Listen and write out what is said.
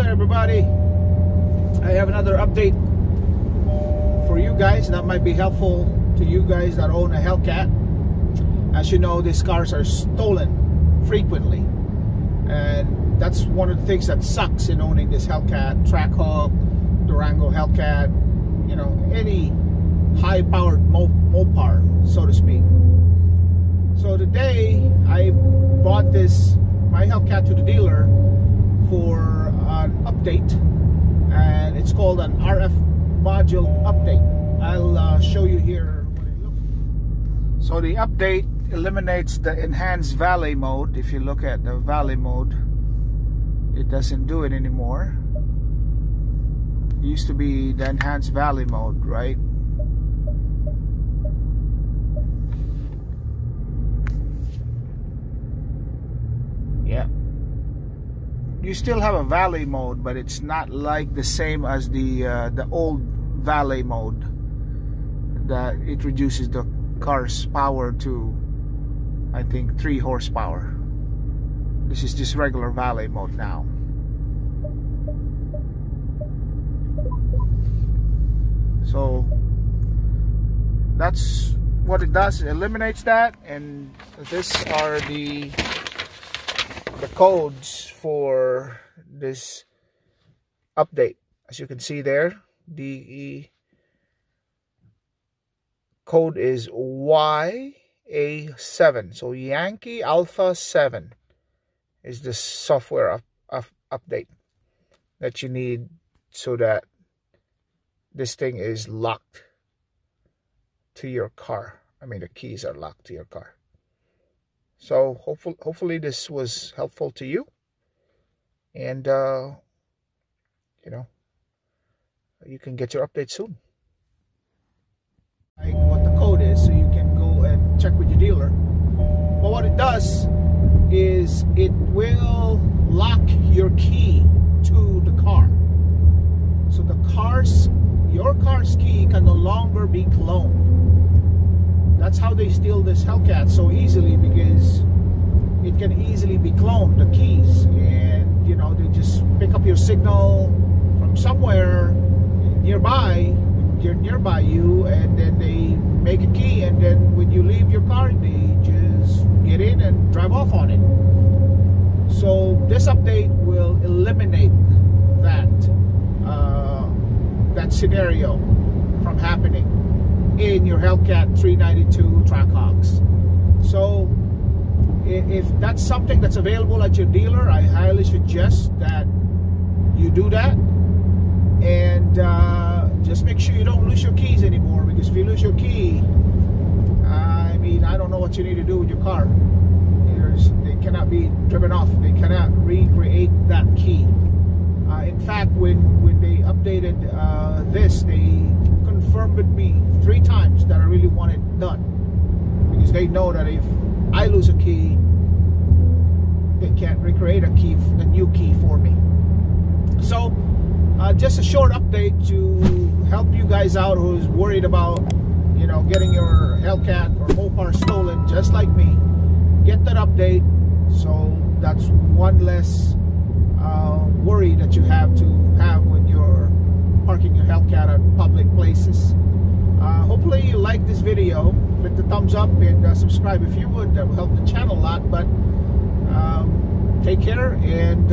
there, everybody. I have another update for you guys that might be helpful to you guys that own a Hellcat. As you know, these cars are stolen frequently, and that's one of the things that sucks in owning this Hellcat, Trackhawk, Durango Hellcat, you know, any high-powered Mopar, so to speak. So today I bought my Hellcat to the dealer for an update, and it's called an RF module update. I'll show you here what it looks like. So the update eliminates the enhanced valet mode. If you look at the valet mode, it doesn't do it anymore. It used to be the enhanced valet mode, right? Yeah, you still have a valet mode, but it's not like the same as the old valet mode, that it reduces the car's power to, I think, 3 horsepower. This is just regular valet mode now. So that's what it does. It eliminates that, and these are the codes for this update. As you can see there, the code is YA7. So Yankee Alpha 7 is the software update that you need so that this thing is locked to your car. I mean, the keys are locked to your car. So hopefully this was helpful to you, and you know, you can get your update soon. Like what the code is, so you can go and check with your dealer. But what it does is it will lock your key to the car, so your car's key can no longer be cloned. That's how they steal this Hellcat so easily, because it can easily be cloned, the keys, and you know, they just pick up your signal from somewhere nearby you, and then they make a key, and then when you leave your car, they just get in and drive off on it. So this update will eliminate that scenario from happening in your Hellcat 392 Trackhawks. So if that's something that's available at your dealer, I highly suggest that you do that, and just make sure you don't lose your keys anymore, because if you lose your key, I mean, I don't know what you need to do with your car. They cannot be driven off. They cannot recreate that key. In fact, when they updated this, they confirmed with me 3 times that I really want it done, because they know that if I lose a key, they can't recreate a new key for me. So just a short update to help you guys out who's worried about, you know, getting your Hellcat or Mopar stolen, just like me. Get that update, so that's one less worry that you have to have when you're parking your Hellcat at public places. Hopefully you like this video. Click the thumbs up and subscribe if you would. That will help the channel a lot. But take care, and